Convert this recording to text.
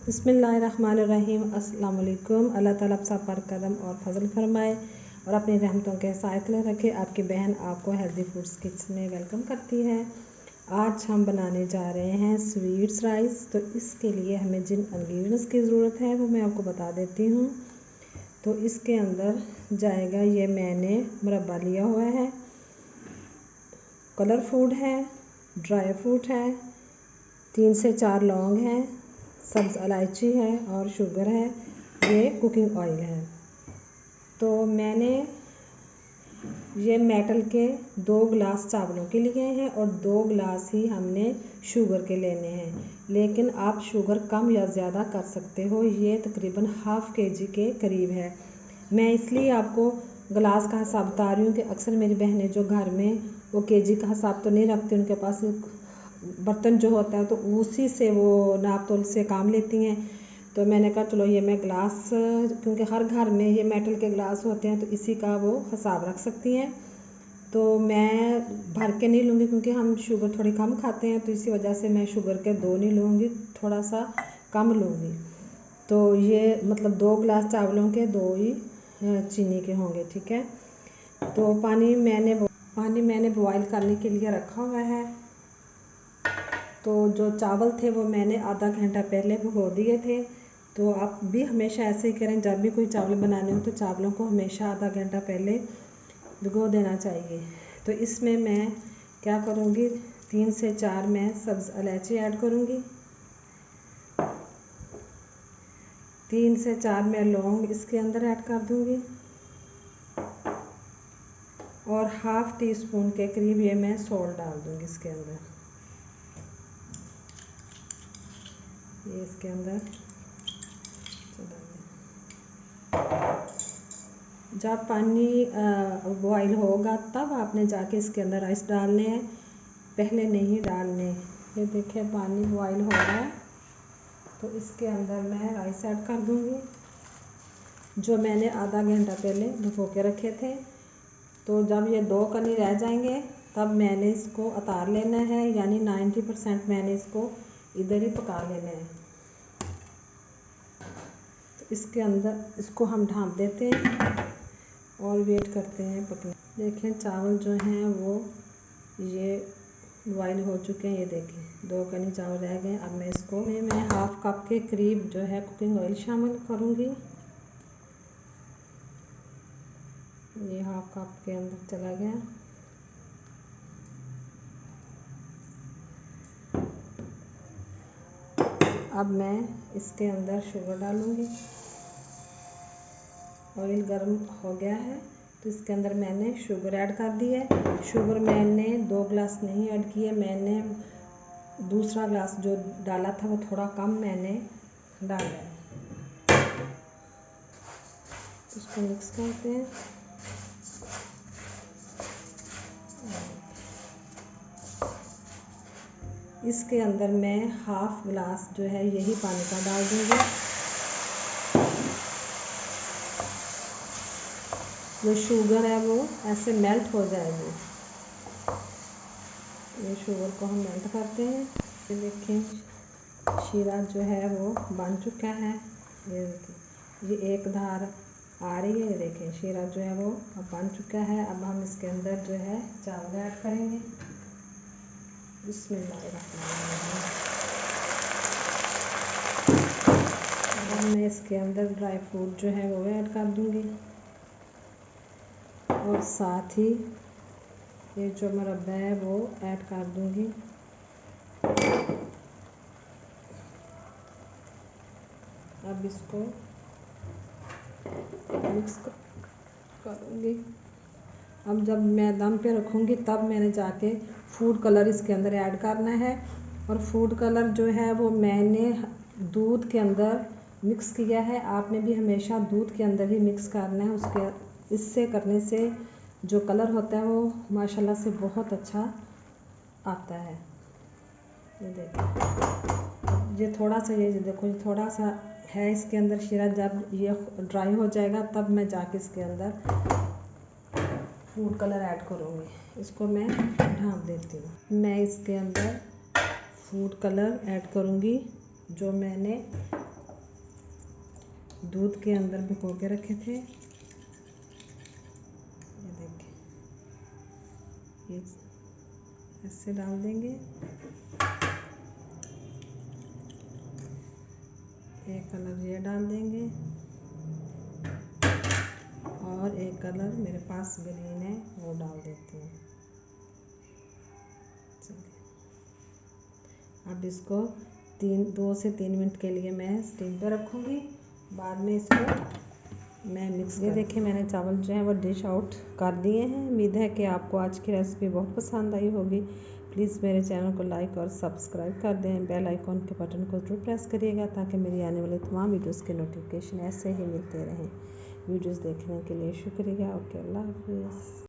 बिस्मिल्लाहिर्रहमानिर्रहीम। अस्सलाम वालेकुम। अल्लाह ताला आप सब पर करम और फजल फरमाए और अपनी रहमतों के साइतले रखे। आपकी बहन आपको हेल्दी फूड्स किचन में वेलकम करती है। आज हम बनाने जा रहे हैं स्वीट्स राइस। तो इसके लिए हमें जिन इंग्रेडिएंट्स की ज़रूरत है वो मैं आपको बता देती हूँ। तो इसके अंदर जाएगा, ये मैंने मुरब्बा लिया हुआ है, कलर फूड है, ड्राई फ्रूट है, 3 से 4 लौंग हैं, सब्ज़ इलायची है और शुगर है, ये कुकिंग ऑयल है। तो मैंने ये मेटल के 2 गिलास चावलों के लिए हैं और 2 गिलास ही हमने शुगर के लेने हैं, लेकिन आप शुगर कम या ज़्यादा कर सकते हो। ये तकरीबन ½ kg के करीब है। मैं इसलिए आपको गिलास का हिसाब बता रही हूँ कि अक्सर मेरी बहनें जो घर में वो केजी का हिसाब तो नहीं रखती, उनके पास बर्तन जो होता है तो उसी से वो नाप तोल से काम लेती हैं। तो मैंने कहा चलो ये मैं गिलास, क्योंकि हर घर में ये मेटल के गिलास होते हैं तो इसी का वो हिसाब रख सकती हैं। तो मैं भर के नहीं लूँगी क्योंकि हम शुगर थोड़ी कम खाते हैं, तो इसी वजह से मैं शुगर के 2 नहीं लूँगी, थोड़ा सा कम लूँगी। तो ये मतलब 2 गिलास चावलों के 2 ही चीनी के होंगे, ठीक है। तो पानी मैंने बॉईल करने के लिए रखा हुआ है। तो जो चावल थे वो मैंने आधा घंटा पहले भिगो दिए थे। तो आप भी हमेशा ऐसे ही करें, जब भी कोई चावल बनाने हो तो चावलों को हमेशा आधा घंटा पहले भिगो देना चाहिए। तो इसमें मैं क्या करूँगी, 3 से 4 मैं सब्ज़ इलायची ऐड करूँगी, 3 से 4 मैं लौंग इसके अंदर ऐड कर दूँगी और ½ टीस्पून के करीब ये मैं सॉल्ट डाल दूँगी इसके अंदर। ये इसके अंदर जब पानी बॉईल होगा तब आपने जाके इसके अंदर राइस डालने हैं, पहले नहीं डालने। ये देखिए पानी बॉईल हो रहा है, तो इसके अंदर मैं राइस ऐड कर दूँगी जो मैंने आधा घंटा पहले भिगो के रखे थे। तो जब ये 2 कनी रह जाएंगे तब मैंने इसको उतार लेना है, यानी 90% मैंने इसको इधर ही पका लेना है। तो इसके अंदर इसको हम ढाँप देते हैं और वेट करते हैं पकने। देखें चावल जो हैं वो ये बॉईल हो चुके हैं, ये देखें 2 कनी चावल रह गए। अब मैं इसको मैं ½ कप के करीब जो है कुकिंग ऑयल शामिल करूँगी। ये ½ कप के अंदर चला गया। अब मैं इसके अंदर शुगर डालूँगी। ऑयल गर्म हो गया है तो इसके अंदर मैंने शुगर ऐड कर दी है। शुगर मैंने 2 गिलास नहीं ऐड की है, मैंने दूसरा गिलास जो डाला था वो थोड़ा कम मैंने डाला है। इसको मिक्स करते हैं। इसके अंदर मैं ½ गिलास जो है यही पानी का डाल दूँगी। जो शुगर है वो ऐसे मेल्ट हो जाएगी। ये शुगर को हम मेल्ट करते हैं। ये देखें शीरा जो है वो बन चुका है। ये देखिए ये एक धार आ रही है। ये देखें शीरा जो है वो अब बन चुका है। अब हम इसके अंदर जो है चावल ऐड करेंगे। बिस्मिल्लाहिर्रहमानिर्रहीम। अब मैं इसके अंदर ड्राई फ्रूट जो है वो ऐड कर दूँगी और साथ ही ये जो मुरब्बा है वो ऐड कर दूँगी। अब इसको मिक्स करूँगी। अब जब मैं दम पे रखूँगी तब मैंने जाके फूड कलर इसके अंदर ऐड करना है। और फूड कलर जो है वो मैंने दूध के अंदर मिक्स किया है। आपने भी हमेशा दूध के अंदर ही मिक्स करना है। उसके इससे करने से जो कलर होता है वो माशाल्लाह से बहुत अच्छा आता है। ये देखो ये थोड़ा सा, ये देखो ये थोड़ा सा है इसके अंदर शीरा। जब ये ड्राई हो जाएगा तब मैं जाके इसके अंदर फूड कलर ऐड करूँगी। इसको मैं ढाँप देती हूँ। मैं इसके अंदर फूड कलर ऐड करूँगी जो मैंने दूध के अंदर भिगो के रखे थे। ये देखिए, ये ऐसे डाल देंगे। एक कलर ये डाल देंगे और एक कलर मेरे पास ग्रीन है वो डाल देती हूँ। अब इसको 2 से 3 मिनट के लिए मैं स्टीम पे रखूँगी। बाद में इसको मैं मिक्स ये देखिए, मैंने चावल जो है वो डिश आउट कर दिए हैं। उम्मीद है कि आपको आज की रेसिपी बहुत पसंद आई होगी। प्लीज़ मेरे चैनल को लाइक और सब्सक्राइब कर दें। बेल आइकॉन के बटन को जरूर प्रेस करिएगा ताकि मेरी आने वाली तमाम वीडियोस के नोटिफिकेशन ऐसे ही मिलते रहें। वीडियोस देखने के लिए शुक्रिया। ओके, अल्लाह हाफिज़।